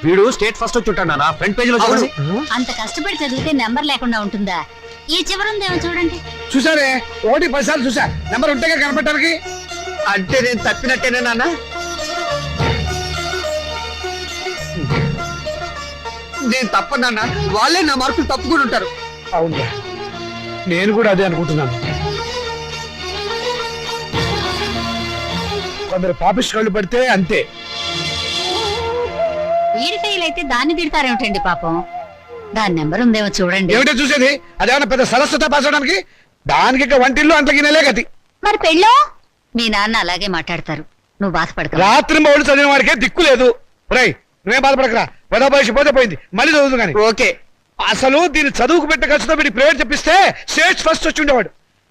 వీడు state first వచ్చి ఉంటాడు నాన్న, ఫ్రంట్ పేజ్ లో చూడండి. అంత కష్టపడి చదివితే నెంబర్ లేకుండా ఉంటుందా? ఈ చివరుందేమో చూడండి. చూసారే, 1 10 చూసా, నెంబర్ ఉంటేగా కనపెట్టడానికి. అంటే నేను తప్పినట్టేనా నాన్న? నేను తప్పనన్నా, వాళ్ళే నా మార్కులు తప్పుకుని ఉంటారు. అవును, నేను కూడా అదే అనుకుంటున్నాను. కొందరు పాపిస్ట్ కళ్ళు పడితే అంతే. వీడి ఫెయిల్ అయితే దాన్ని తిడతారేమిటండి పాపం. దాని నెంబర్ ఉందేమో చూడండి. ఏమిటో చూసేది? అదేమన్నా పెద్ద సరస్వత పాసడానికి? దానికి ఇక వంటిల్లు అంతకి నెలే గతి. మరి పెళ్ళో మీ నాన్న అలాగే మాట్లాడతారు, నువ్వు బాధపడక. రాత్రి మౌళ్ళు చదివిన వాడికే దిక్కు లేదు. రై, నువ్వేం బాధపడకరా, పెద్ద వయసు పోతే పోయింది, మళ్ళీ చదువుతు కానీ. ఓకే. అసలు దీన్ని చదువుకు పెట్టే ఖర్చుతో వీడి ప్రైవేట్ చెప్పిస్తే స్టేట్ ఫస్ట్ వచ్చి ఉండేవాడు.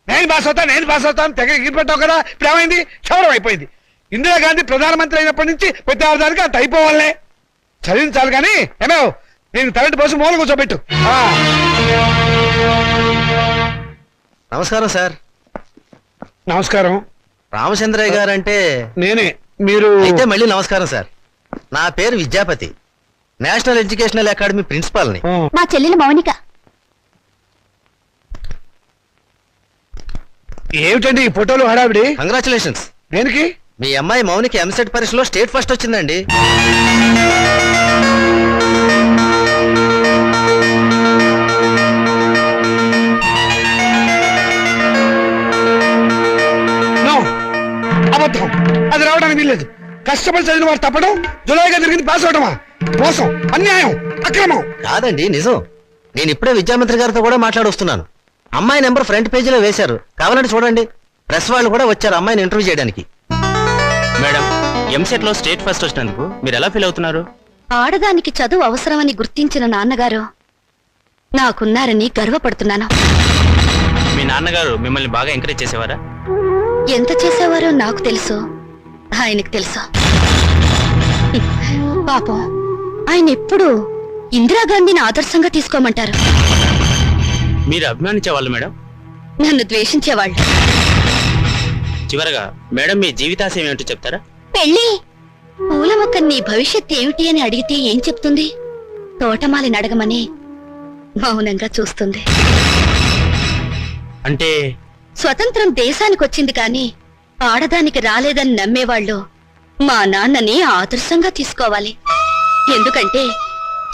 నేను పాస్ అవుతాను తెగ ఎగిరిపెట్టావు కదా, ఇప్పుడు ఏమైంది? క్షవరం అయిపోయింది. ఇందిరాగాంధీ ప్రధానమంత్రి అయినప్పటి నుంచి ప్రతి ఆధారానికి అంత అయిపోవాలనే. చదివించాలి కానీ ఏమో నేను కరెంట్ పోసి మూల కూర్చోబెట్టు. నమస్కారం సార్. నమస్కారం. రామచంద్రయ్య గారు అంటే నేనే. మీరు అయితే మళ్ళీ నమస్కారం సార్. నా పేరు Vidyapati, national educational academy principal ని. మా చెల్లెలు మౌనిక. ఏమిటండి ఈ ఫోటోలు హడావిడి? కంగ్రాచులేషన్స్. దేనికి? మీ అమ్మాయి మౌనికి ఎంసెట్ పరీక్షలో స్టేట్ ఫస్ట్ వచ్చిందండి. అబద్ధం, అది రావడానికి వీల్లేదు. కష్టపడి చదివిన వాడు తప్పడం, జులైగా తిరిగింది పాస్ అవడమా? మోసం, అన్యాయం, అక్రమం. కాదండి, నిజం. నేను ఇప్పుడే విద్యామంత్రి గారితో కూడా మాట్లాడొస్తున్నాను. అమ్మాయి నెంబర్ ఫ్రంట్ పేజీలో వేశారు, కావాలంటే చూడండి. ప్రెస్ వాళ్ళు కూడా వచ్చారు అమ్మాయిని ఇంటర్వ్యూ చేయడానికి. మేడం, ఎంసెట్ లో స్టేట్ ఫస్ట్ వచ్చినందుకు మీరు ఎలా ఫీల్ అవుతున్నారు? ఆడదానికి చదువు అవసరమని గుర్తించిన నాన్నగారు నాకున్నారని గర్వపడుతున్నాను. మీ నాన్నగారు మిమ్మల్ని బాగా ఎంకరేజ్ చేసేవారా? ఎంత చేసేవారో నాకు తెలుసు, ఆయనకు తెలుసు. పాపం, ఆయన ఎప్పుడు ఇందిరాగాంధీని ఆదర్శంగా తీసుకోమంటారు. మీరు అభిమానించేవాళ్ళు మేడం? నన్ను ద్వేషించేవాళ్ళు. చివరగా మేడం, మీ జీవితాశయం ఏమిటో చెప్తారా? పెళ్ళి. పూల మొక్క నీ భవిష్యత్ ఏమిటి అని అడిగితే ఏం చెప్తుంది? తోటమాలిని అడగమని మౌనంగా చూస్తుంది. అంటే స్వతంత్రం దేశానికి వచ్చింది కానీ ఆడదానికి రాలేదని నమ్మేవాళ్ళు మా నాన్నని ఆదర్శంగా తీసుకోవాలి. ఎందుకంటే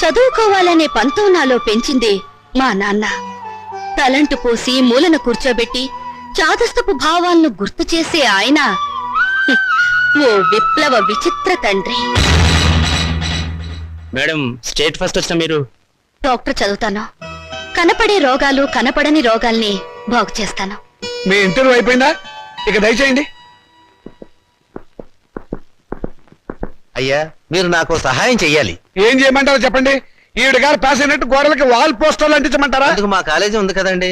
చదువుకోవాలనే పంతం నాలో పెంచింది మా నాన్న. తలంటు పోసి మూలన కూర్చోబెట్టి చాదస్తపు భావాలను గుర్తు చేసే ఆయన ఓ విప్లవ విచిత్ర తండ్రి. మేడం, స్టేట్ ఫస్ట్ వచ్చిన మీరు? డాక్టర్ చదువుతాను. కనపడే రోగాలు కనపడని రోగాల్ని బాగు చేస్తాను. మీ ఇంటర్వ్యూ అయిపోయిందా? ఇక దయచేయండి. అయ్యా, మీరు నాకు సహాయం చెయ్యాలి. ఏం చేయమంటారో చెప్పండి. ఈవిడ గారు పాస్ అయినట్టు గోడలకి వాల్ పోస్టర్లు అంటించమంటారా? అందుకు మా కాలేజీ ఉంది కదండి.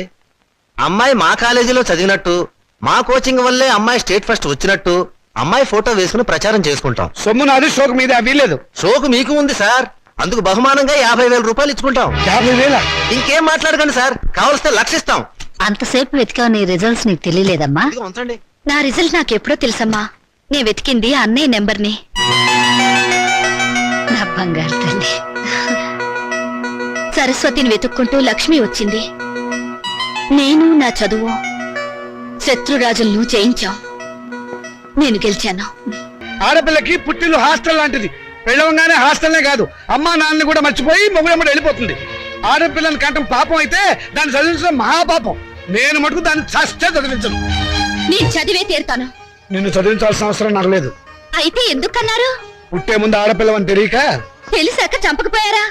అమ్మాయి మా కాలేజీలో చదివినట్టు, మా కోచింగ్ వల్లే అమ్మాయి స్టేట్ ఫస్ట్ వచ్చినట్టు అమ్మాయి ఫోటో వేసుకుని ప్రచారం చేసుకుంటాం. సొమ్ము నాది, షోకు మీద వీల్లేదు. షోకు మీకు ఉంది సార్, అందుకు బహుమానంగా 50,000 రూపాయలు ఇచ్చుకుంటాం. 50,000? ఇంకేం మాట్లాడకండి సార్, కావలిస్తే లక్షిస్తాం. అంతసేపు వెతికావు, నీ రిజల్ట్స్ నీకు తెలియలేదమ్మా? ఇదిగో ఉంచండి. నా రిజల్ట్ నాకెప్పుడో తెలుసమ్మా. నే వెతికింది అన్నయ్య నెంబర్ని. నా బంగారు తల్లి. సరస్వతిని వెతుక్కుంటూ లక్ష్మి వచ్చింది. నేను నా చదువు శత్రురాజులను జయించాం. నేను గెలిచాను. ఆడపిల్లకి పుట్టిల్లు హాస్టల్ లాంటిది. పెళ్ళవంగానే హాస్టల్నే కాదు, అమ్మా నాన్నని కూడా మర్చిపోయి మొగుడమ్మడు వెళ్ళిపోతుంది. ఆడపిల్లని కంటం పాపం అయితే దాన్ని చదివించడం మహాపాపం. నేను మటుకు దాన్ని చస్తే చదివించను. నేను చదివే తీరుతాను. నిన్ను చదివించాల్సిన అవసరం నాకు లేదు. అయితే ఎందుకన్నారు? పుట్టే ముందు ఆడపిల్లవని తెలియక. తెలిసాక చంపకపోయారా?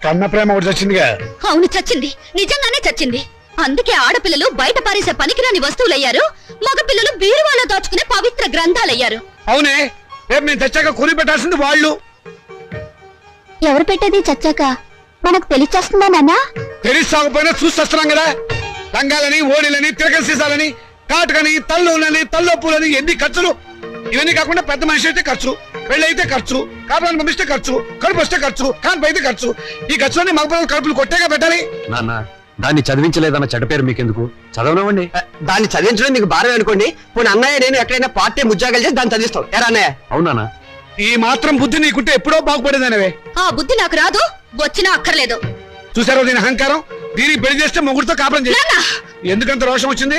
కన్న ప్రేమ ఒకటి చచ్చిందిగా. అవును, చచ్చింది. నిజంగానే చచ్చింది. అందుకే ఆడపిల్లలు బయట పారేసే పనికిరాని వస్తువులయ్యారు, మగపిల్లలు బీరువాలో దాచుకునే పవిత్ర గ్రంథాలయ్యారు. అవునే, రేపు నేను చచ్చాక కూలి పెట్టాల్సింది వాళ్ళు. ఎవరు పెట్టేది చచ్చాక? మనకు తెలిచేస్తుందా నాన్నా? తెలిసాకపోయినా చూస్తున్నాం కదా. రంగాలని, ఓడిలని, తిరగల సీసాలని, కాటుకని, తల్లులని, తల్లొప్పులని, ఎన్ని ఖర్చులు. ఇవన్నీ కాకుండా పెద్ద మనిషి అయితే ఖర్చు, పెళ్లి అయితే ఖర్చు, కాపురాన్ని పంపిస్తే ఖర్చు, కడుపు వస్తే ఖర్చు, కాన్పు అయితే ఖర్చు. ఈ ఖర్చులన్నీ మగపిల్లలు కడుపులు కొట్టేగా పెట్టాలి. నాన్న, దాన్ని చదివించలేదన్న చెడ్డ పేరు మీకెందుకు? చదవనివ్వండి. దాన్ని చదివించడం మీకు భారం అనుకోండి. పోనీ అన్నయ్య నేను ఎక్కడైనా పార్ట్ టైం ఉద్యోగాలు చేసి దాన్ని చదివిస్తాం. ఎరా అన్నయ్య? అవునా? ఈ మాత్రం బుద్ధి నీకుంటే ఎప్పుడో బాగుపడేదానివే. ఆ బుద్ధి నాకు రాదు, వచ్చినా అక్కర్లేదు. చూసారో దీని అహంకారం. దీనికి పెళ్లి చేస్తే మొగుడితో కాపురం చేసి నాన్న! ఎందుకంత రోషం వచ్చింది?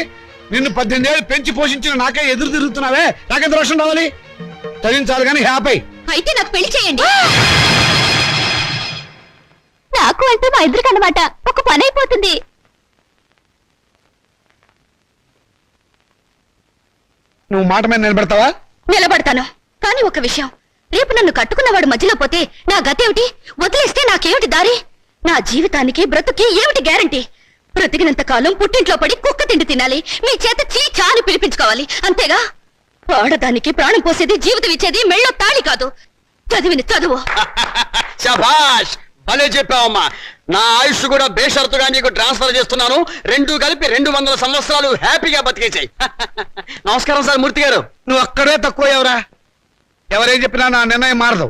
నిన్ను 18 ఏళ్ళు పెంచి పోషించిన నాకే ఎదురు తిరుగుతున్నావే, నాకెంత రోషం రావాలి? చదివించాలి కానీ హ్యాపీ. అయితే నాకు పెళ్లి చేయండి. నాకు అంటే మా ఇద్దరికి అన్నమాట ఒక పని అయిపోతుంది. నువ్వు మాట మీద నిలబెడతావా? నిలబడతాను, కానీ ఒక విషయం, రేపు నన్ను కట్టుకున్నవాడు మధ్యలో పోతే నా గతేమిటి? వదిలేస్తే నాకేమిటి దారి? నా జీవితానికి బ్రతుకి ఏమిటి గ్యారంటీ? బ్రతికినంత కాలం పుట్టింట్లో పడి కుక్క తిండి తినాలి, మీ చేత చీచా అని పిలిపించుకోవాలి, అంతేగా? ఆడదానికి ప్రాణం పోసేది, జీవితం ఇచ్చేది మెళ్ళో తాళి కాదు, చదివిన చదువు. శభాష్, భలే చెప్పావమ్మా. నా ఆయుష్ కూడా బేషరతుగా నీకు ట్రాన్స్ఫర్ చేస్తున్నాను. రెండు కలిపి 200 సంవత్సరాలు హ్యాపీగా బతికేసాయి. నమస్కారం సార్ మూర్తి గారు. నువ్వు అక్కడే తక్కువ ఎవరా? ఎవరేం చెప్పినా నా నిర్ణయం మారదు.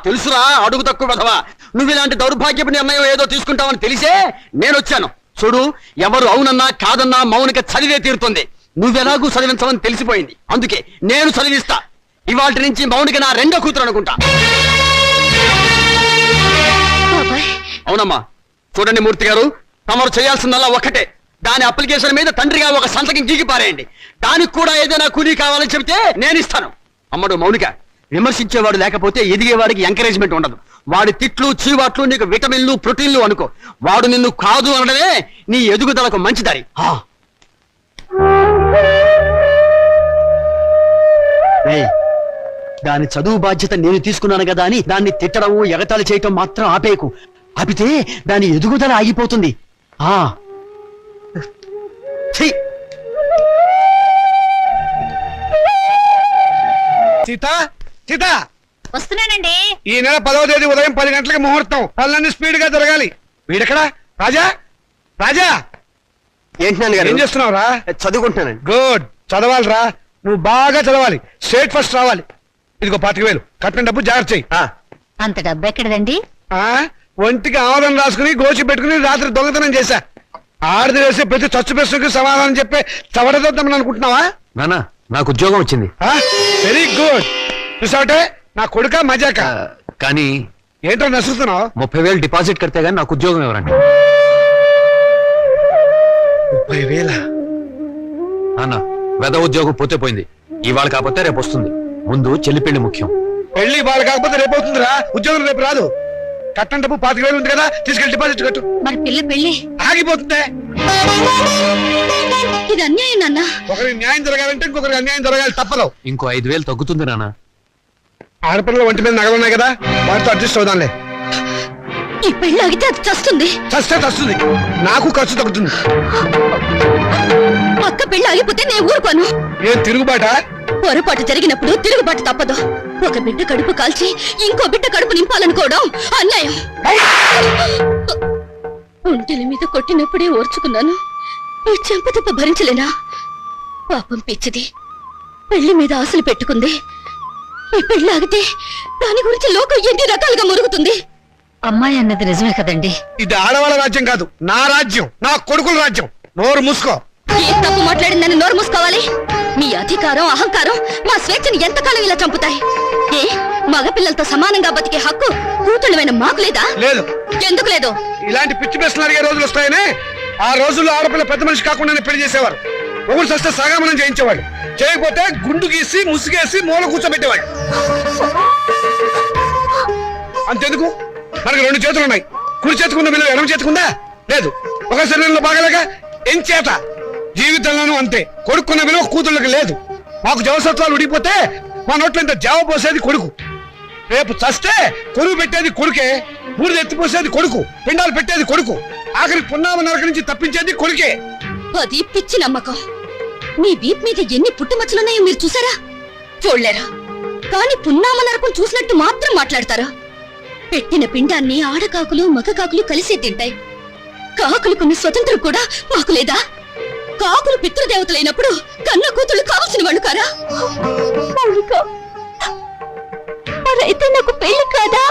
తెలుసురా, అడుగు తక్కువ కదవా. నువ్వు ఇలాంటి దౌర్భాగ్యపు నిర్ణయం ఏదో తీసుకుంటావని తెలిసే నేను వచ్చాను. చూడు, ఎవరు అవునన్నా కాదన్నా మౌనిక చదివే తీరుతుంది. నువ్వెలాగూ చదివించవని తెలిసిపోయింది, అందుకే నేను చదివిస్తా. ఇవాళ నుంచి మౌనిక నా రెండో కూతురు అనుకుంటా. అవునమ్మా. చూడండి మూర్తి గారు, తమరు చేయాల్సిందల్లా ఒక్కటే. దాని అప్లికేషన్ మీద తండ్రిగా ఒక సంతకం గీకి పారేయండి. దానికి కూడా ఏదైనా కూలీ కావాలని చెబితే నేను ఇస్తాను. అమ్మడు మౌనిక, విమర్శించేవాడు లేకపోతే ఎదిగేవాడికి ఎంకరేజ్మెంట్ ఉండదు. వాడి తిట్లు చీవాట్లు నీకు విటమిన్లు ప్రోటీన్లు అనుకో. వాడు నిన్ను కాదు అనడమే నీ ఎదుగుదలకు మంచి దారి. దాని చదువు బాధ్యత నేను తీసుకున్నాను కదా అని దాన్ని తిట్టడం ఎగతాళి చేయటం మాత్రం ఆపేకు. ఆపితే దాని ఎదుగుదల ఆగిపోతుంది. సీత, సీత, వస్తున్నానండి. ఈ నెల 10వ తేదీ ఉదయం 10 గంటలకు ముహూర్తం. పనులన్నీ స్పీడ్ గా జరగాలి. వీడెక్కడా? రాజా, రాజా, ఏంటి నాన్నగారు? ఏం చేస్తున్నావురా? చదువుకుంటున్నానండి. గుడ్, చదవాలిరా. నువ్వు బాగా చదవాలి, స్టేట్ ఫస్ట్ రావాలి. ఇదిగో 25,000 కట్టిన డబ్బు జాగ్రత్త చెయ్యి. అంత డబ్బు ఎక్కడదండి? ఒంటికి ఆమోదం రాసుకుని గోచి పెట్టుకుని రాత్రి దొంగతనం చేశా. ఆడది వేసే ప్రతి చచ్చు ప్రశ్నకి సమాధానం చెప్పే చవడదొద్దామని అనుకుంటున్నావా? నానా, నాకు ఉద్యోగం వచ్చింది. Very good. చూసావటే, నా కొడుక మజాక. కానీ ఏంటో నసుకుతున్నావు? 30,000 డిపాజిట్ కడితే గానీ నాకు ఉద్యోగం ఎవరండి? 30,000? నాన్న, వెద ఉద్యోగం పోతే పోయింది. ఇవాళ కాకపోతే రేపు వస్తుంది. ముందు చెల్లి పెళ్లి ముఖ్యం. పెళ్లి వాళ్ళు కాకపోతే రేపు అవుతుందిరా. ఉద్యోగం రేపు రాదు. కట్టం డబ్బు 25,000 ఉంది కదా, తీసుకెళ్లి డిపాజిట్ కట్టు. మరి పిల్ల పెళ్లి ఆగిపోతుంది. ఇది అన్యాయం నాన్న. ఒకరికి న్యాయం జరగాలంటే ఇంకొకరికి అన్యాయం జరగాలి, తప్పదు. ఇంకో 5,000 తగ్గుతుంది నాన్న. ఆడపిల్లల ఒంటి మీద నగలున్నాయి కదా, వాటితో అడ్జస్ట్ అవుదాంలే. ఈ పెళ్లి ఆగితే అది చస్తుంది. చస్తే చస్తుంది, నాకు ఖర్చు తగ్గుతుంది. అక్క పెళ్లి ఆగిపోతే నేను ఊరుకోను. ఏం తిరుగుబాట? పొరపాటు జరిగినప్పుడు తిరుగుబాటు తప్పదు. ఒక బిడ్డ కడుపు కాల్చి ఇంకో బిడ్డ కడుపు నింపాలనుకోవడం అన్యాయం. ఒంటెల మీద కొట్టినప్పుడే ఓర్చుకున్నాను, ఈ చెంపదెబ్బ భరించలేనా? పాపం పిచ్చిది, పెళ్లి మీద ఆశలు పెట్టుకుంది. ఈ పెళ్లి ఆగితే దాని గురించి లోకం ఎన్ని రకాలుగా మురుగుతుంది. అమ్మాయి అన్నది నిజమే కదండి. ఇది ఆడవాళ్ళ రాజ్యం కాదు, నా రాజ్యం, నా కొడుకుల రాజ్యం. నోరు మూసుకో. ఏ తప్పు మాట్లాడిందని నోరు మూసుకోవాలి? మీ అధికారం అహంకారం మా స్వేచ్ఛని ఎంతకాలం ఇలా చంపుతాయి? ఏ మగపిల్లలతో సమానంగా బతికే హక్కు కూతుళ్ళమైన మాకు లేదా? లేదు. ఎందుకు లేదు? ఇలాంటి పిచ్చి ప్రశ్నలు అడిగే రోజులు వస్తాయనే ఆ రోజుల్లో ఆడపిల్ల పెద్ద మనిషి కాకుండానే పెళ్లి చేసేవారు. ఒకరు సస్తే సగామనం చేయించేవాడు, చేయకపోతే గుండు గీసి ముసుగేసి మూల కూర్చోబెట్టేవాడు. అంతెందుకు, మనకి 2 చేతులు ఉన్నాయి. కుడి చేతుకున్న విలువ ఎడమ చేతుకుందా? లేదు. ఒక శరీరంలో బాగలేక ఎంచేత జీవితంలోనూ అంతే. కొడుకున్న విలువ కూతుళ్ళకి లేదు. మాకు జవసత్వాలు ఉడిపోతే మా నోట్లో ఇంత జావ పోసేది కొడుకు. రేపు చస్తే కొరువు పెట్టేది కొడుకే, బూడిద ఎత్తిపోసేది కొడుకు, పిండాలు పెట్టేది కొడుకు, ఆఖరికి పున్నామ నరక నుంచి తప్పించేది కొడుకే. అది పిచ్చి నమ్మకం. మీ వీప్ మీద ఎన్ని పుట్టుమచ్చలున్నాయో మీరు చూసారా? చూడలేరా? కానీ పున్నామ నరకం చూసినట్టు మాత్రం మాట్లాడతారా? పెట్టిన పిండాన్ని ఆడకాకులు మగ కాకులు కలిసే తింటాయి. కాకులకున్న స్వతంత్రం కూడా మాకు లేదా? కాకులు పితృదేవతలైనప్పుడు కన్న కూతుళ్ళు కావలసిన వాళ్ళు కారా? అయితే నాకు పెళ్లి కాదా?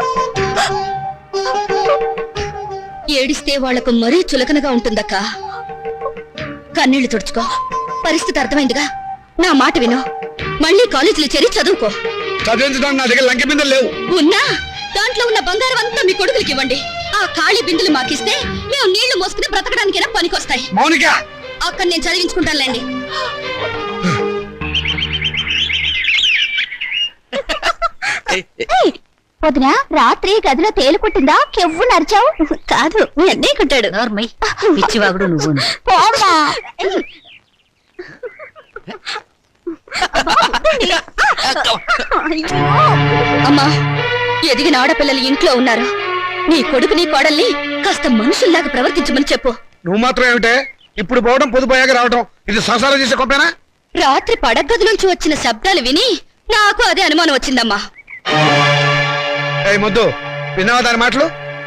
ఏడిస్తే వాళ్లకు మరీ చులకనగా ఉంటుందక్క. కన్నీళ్లు తుడుచుకో. పరిస్థితి అర్థమైందిగా. నా మాట విను. మళ్ళీ కాలేజీలో చేరి చదువుకో. చదివించడానికి నా దగ్గర లంకె బిందెలు లేవు. ఉన్నా దాంట్లో ఉన్న బంగారం అంతా మీ కొడుకులకి ఇవ్వండి. ఆ ఖాళీ బిందులు మాకిస్తే మేము నీళ్లు మోసుకుని బ్రతకడానికైనా పనికొస్తాయి. మౌనిక అక్కడ నేను చదివించుకుంటానులేండి. వదిన రాత్రి గదిలో తేలు కుట్టిందా కెవ్వు నరిచావు కాదు మీ అన్నీ కుట్టాడు పిచ్చివాగుడు నువ్వు అమ్మా ఎదిగిన ఆడపిల్లలు ఇంట్లో ఉన్నారు. నీ కొడుకుని కోడల్ని కాస్త మనుషుల్లాగా ప్రవర్తించమని చెప్పు. నువ్వు మాత్రం ఏమిటే ఇప్పుడు పోవడం పొదుపోయాక రావడం, ఇది సంసారం చేసే గొప్పేనా? రాత్రి పడగదిలోంచి వచ్చిన శబ్దాలు విని నాకు అదే అనుమానం వచ్చిందమ్మా. ఏ మొద్దు విన్నావా దాని మాటలు?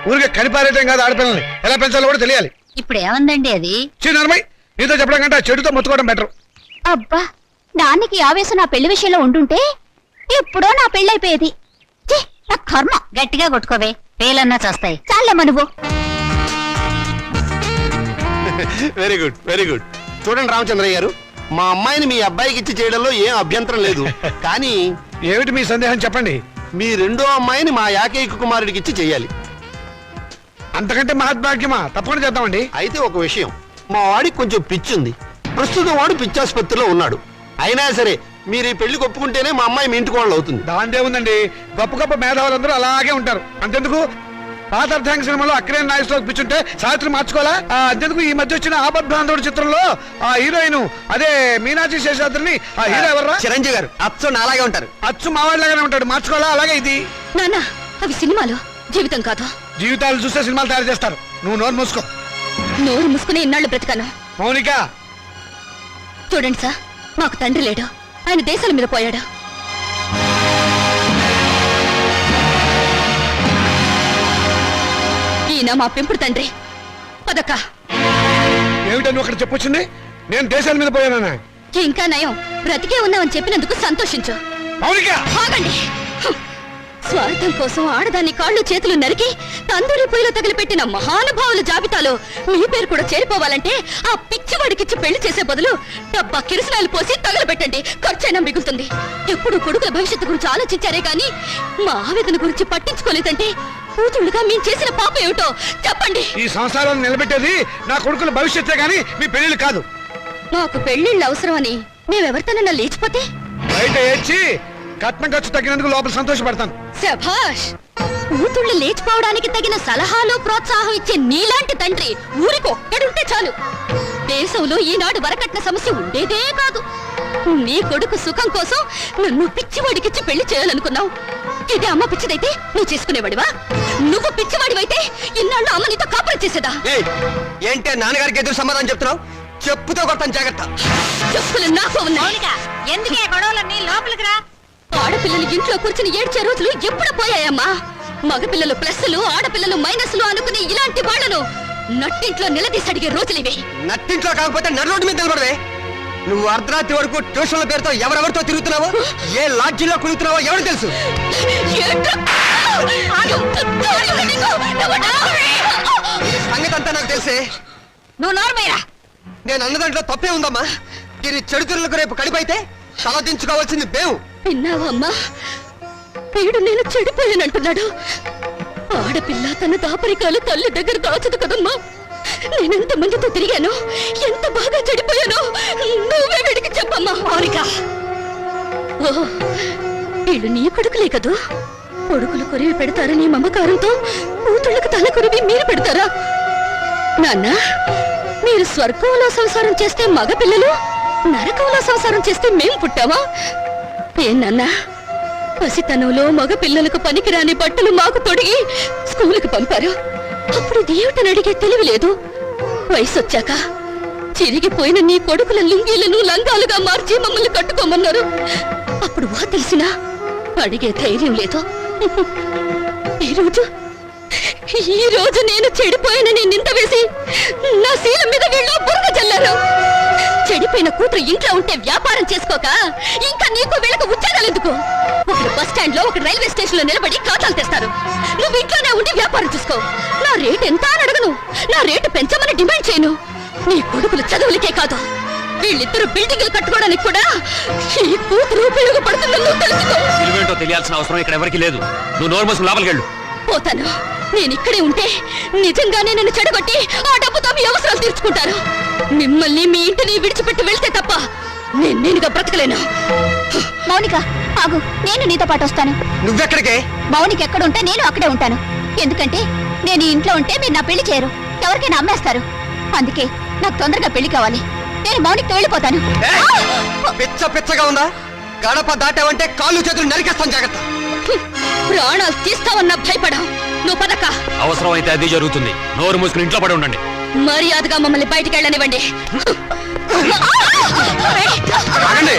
ఊరికే కనిపారేయటం కాదు, ఆడపిల్లల్ని ఎలా పెంచాలో కూడా తెలియాలి. ఇప్పుడు ఏమందండి అది? చిన్నమ్మాయి నీతో చెప్పడం కంటే ఆ చెడుతో మొత్తుకోవడం బెటర్. అబ్బా నాన్నకి ఆవేశం నా పెళ్లి విషయంలో ఉండుంటే ఎప్పుడో నా పెళ్ళైపోయేది. ఛీ, నా కర్మ. గట్టిగా కొట్టుకోవే పేలన్నా చేస్తాయి. చాలమ్మా నువ్వు. Very good very good. చూడండి రామచంద్రయ్య గారు, మా అమ్మాయిని మీ అబ్బాయికి ఇచ్చి చేయడంలో ఏం అభ్యంతరం లేదు. కానీ ఏమిటి మీ సందేహం చెప్పండి. మీ రెండో అమ్మాయిని మా ఏకైక కుమారుడికి ఇచ్చి చెయ్యాలి. అంతకంటే మహద్భాగ్యమా? తప్పకుండా చేద్దామండి. అయితే ఒక విషయం, మా వాడికి కొంచెం పిచ్చుంది. ప్రస్తుతం వాడు పిచ్చాసుపత్రిలో ఉన్నాడు. అయినా సరే మీరు ఈ పెళ్లికి ఒప్పుకుంటేనే మా అమ్మాయి మీ ఇంటికి వాళ్ళు అవుతుంది. దాందే ఉందండి, గొప్ప గొప్ప మేధావులందరూ అలాగే ఉంటారు. అంతెందుకు పాత అర్థాంగ సినిమాలో అక్కినేని నాగేశ్వరరావు పిచ్చుంటే సావిత్రి మార్చుకోవాలా? అంతెందుకు ఈ మధ్య వచ్చిన ఆపద్బాంధవుడు చిత్రంలో ఆ హీరోయిన్ అదే మీనాక్షి శేషాద్రిని ఆ హీరో ఎవర్రా? చిరంజీవి గారు అచ్చు నాలాగే ఉంటారు. అచ్చు మావాడిలాగానే ఉంటాడు, మార్చుకోవాలా? అలాగే ఇది నాన్న అవి సినిమాలు, జీవితం కాదు. జీవితాలు చూస్తే సినిమాలు తయారు చేస్తారు. నువ్వు నోరు మూసుకో. నోరు మూసుకుని ఇన్నాళ్ళు బ్రతికాను. మౌనిక చూడండి సార్, మాకు తండ్రి లేడు, ఆయన దేశాల మీద పోయాడు. ఈయన మా పెంపుడు తండ్రి. పదక్క. ఏమిటని ఒకటి చెప్పొచ్చింది? నేను దేశాల మీద పోయానా? ఇంకా నయం బ్రతికే ఉన్నామని చెప్పినందుకు సంతోషించు. మౌనిక ఆగండి. హ్. స్వార్థం కోసం ఆడదాన్ని కాళ్ళు చేతులు నరికి తందూరి పొయ్యిలో తగిలిపెట్టిన మహానుభావుల జాబితాలో మీ పేరు కూడా చేరిపోవాలంటే ఆ పిచ్చివాడికిచ్చి పెళ్లి చేసే బదులు డబ్బా కిరసనాలు పోసి తగలబెట్టండి, ఖర్చైనా మిగులుతుంది. ఎప్పుడు కొడుకుల భవిష్యత్తు గురించి ఆలోచించారే గాని మా ఆవేదన గురించి పట్టించుకోలేదంటే కూతుళ్ళుగా మేము చేసిన పాపం ఏమిటో చెప్పండి. ఈ సంసారాన్ని నిలబెట్టేది నా కొడుకుల భవిష్యత్తే గాని మీ పెళ్లిళ్ళు కాదు. మాకు పెళ్లిళ్ళు అవసరమని మేమెవరితోనన్నా లేచిపోతే బయట ఏడ్చి కట్నం ఖర్చు తగ్గినందుకు లోపల సంతోషపడతాను. శభాష్. కూతుళ్ళు లేచిపోవడానికి తగిన సలహాలు ప్రోత్సాహం ఇచ్చే నీలాంటి తండ్రి ఊరికి ఒక్కడుంటే చాలు. దేశంలో ఈనాడు వరకట్న సమస్య ఉండేదే కాదు. నీ కొడుకు సుఖం కోసం నన్ను పిచ్చివాడికిచ్చి పెళ్లి చేయాలనుకున్నావు. ఇదే అమ్మ పిచ్చిదైతే నువ్వు చేసుకునేవాడివా? నువ్వు పిచ్చివాడివైతే ఇన్నాళ్ళు అమ్మ నీతో కాపురం చేసేదా? ఏంటే నాన్నగారికి ఎదురు సమాధానం చెప్తున్నావు? చెప్పుతో కొడతాను, జాగ్రత్త. చెప్పులు నాకు ఉన్నాయి. ఎందుకే గొడవలన్నీ లోపలికి రా. ఆడపిల్లలు ఇంట్లో కూర్చుని ఏడ్చే రోజులు ఎప్పుడు పోయాయమ్మా? మగపిల్లలు ప్లస్లు, ఆడపిల్లలు మైనస్లు అనుకునే ఇలాంటి వాళ్లను నట్టింట్లో నిలదీసి అడిగే రోజులివి. నట్టింట్లో కాకపోతే నడు రోడ్డు మీద నిలబడవే. నువ్వు అర్ధరాత్రి వరకు ట్యూషన్ల పేరుతో ఎవరెవరితో తిరుగుతున్నావో, ఏ లాడ్జీలో కుదురుతున్నావో ఎవరు తెలుసు? సంగతి అంతా నాకు తెలిసే. నువ్వు నోర్మేరా. నేను అన్న దాంట్లో తప్పే ఉందమ్మా. దీని చెడుతులకు రేపు కడిపైతే తలదించుకోవాల్సింది మేము. విన్నావా అమ్మా? వీడు నేను చెడిపోయానంటున్నాడు. ఆడపిల్ల తన దాపరికాలు తల్లి దగ్గర దాచదు కదమ్మా. నేనెంత మందితో తిరిగాను, ఎంత బాగా చెడిపోయానో నువ్వే వీడికి చెప్పమ్మా. మౌనిక, ఓ వీళ్ళు నీ కొడుకులే కదూ. కొడుకులు కొరివి పెడతారని మమకారంతో కూతుళ్ళకు తల కొరివి మీరు పెడతారా? నాన్న, మీరు స్వర్గంలో సంసారం చేస్తే మగపిల్లలు, నరకంలో సంసారం చేస్తే మేం పుట్టావా? ఏనన్నా, పసితనంలో మగ పిల్లలకు పనికిరాని బట్టలు మాకు తొడిగి స్కూలుకు పంపారు. అప్పుడు దేవుటని అడిగే తెలివి లేదు. వయసు వచ్చాక చిరిగిపోయిన నీ కొడుకుల లుంగీలను లంగాలుగా మార్చి మమ్మల్ని కట్టుకోమన్నారు. అప్పుడు వా తెలిసినా అడిగే ధైర్యం లేదు. ఈ రోజు నేను చెడిపోయానని నింద వేసి నా శీలం మీద వీళ్ళు బురద చల్లారు. చెడిపోయిన కూతురు ఇంట్లో ఉంటే వ్యాపారం చేసుకోక ఇంకా నీకు వీళ్ళకు ఉద్యోగాలు ఎందుకు? ఒకరు బస్ స్టాండ్ లో, ఒకరు రైల్వే స్టేషన్ లో నిలబడి ఖాతాలు తెస్తారు. నువ్వు ఇంట్లోనే ఉండి వ్యాపారం చూసుకో. నా రేటు ఎంత అని అడగను, నా రేటు పెంచమని డిమాండ్ చేయను. నీ కొడుకులు చదువులకే కాదు వీళ్ళిద్దరు బిల్డింగ్లు కట్టుకోవడానికి కూడా ఈ కూతురు ఉపయోగపడుతుందని నువ్వు తెలుసుకో. విలువేంటో తెలియాల్సిన అవసరం ఇక్కడ ఎవరికి లేదు. నువ్వు నోరు మూసుకుని లోపలికి వెళ్ళు. పోతాను. నేను ఇక్కడే ఉంటే నిజంగానే నన్ను చెడగొట్టి ఆ డబ్బుతో మీ అవసరాలు తీర్చుకుంటారు. మిమ్మల్ని మీ ఇంటిని విడిచిపెట్టి వెళ్తే తప్ప నేనుగా బ్రతకలేను. మౌనిక ఆగు, నేను నీతో పాటు వస్తాను. నువ్వెక్కడికే? మౌనిక ఎక్కడ ఉంటే నేను అక్కడే ఉంటాను. ఎందుకంటే నేను ఈ ఇంట్లో ఉంటే మీరు నా పెళ్లి చేయరు, ఎవరికైనా అమ్మేస్తారు. అందుకే నాకు తొందరగా పెళ్లి కావాలి. నేను మౌనికతో వెళ్ళిపోతాను. పిచ్చగా ఉందా? గడప దాటావంటే కాళ్ళు చేతులు నరికేస్తాను, జాగ్రత్త. ప్రాణాలు తీస్తావన్నా భయపడా. నువ్వు పదక్క. అవసరం అయితే అది జరుగుతుంది. నోరు మూసుకుని ఇంట్లో పడి ఉండండి. మర్యాదగా మమ్మల్ని బయటికి వెళ్ళనివ్వండి. ఆగండి.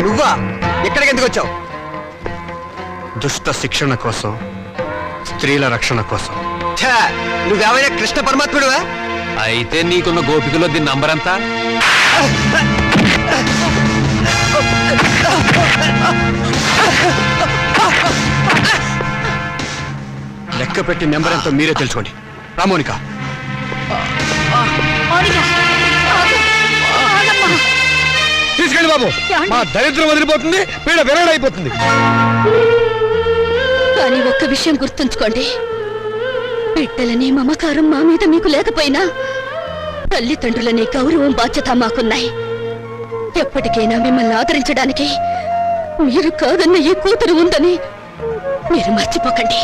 నువ్వా? ఎక్కడికి ఎందుకు వచ్చావు? దుష్ట శిక్షణ కోసం, స్త్రీల రక్షణ కోసం. నువ్వేమైనా కృష్ణ పరమాత్ముడువా? అయితే నీకున్న గోపికలో దీని నంబర్ ఎంత? లెక్క పెట్టి నెంబర్ ఎంతో మీరే తెలుసుకోండి. రామోనిక, మౌనిక ఆగు, ఆగమ్మా. తీసుకెళ్ళి బాబు. మా దరిద్రం వదిలిపోతుంది, పీడ విరగడైపోతుంది. కానీ ఒక్క విషయం గుర్తుంచుకోండి. బిడ్డలని మమకారం మా మీద మీకు లేకపోయినా తల్లిదండ్రులనే గౌరవం బాధ్యత మాకున్నాయి. ఎప్పటికైనా మిమ్మల్ని ఆదరించడానికి మీరు కాదన్న ఈ కూతురు ఉందని మీరు మర్చిపోకండి.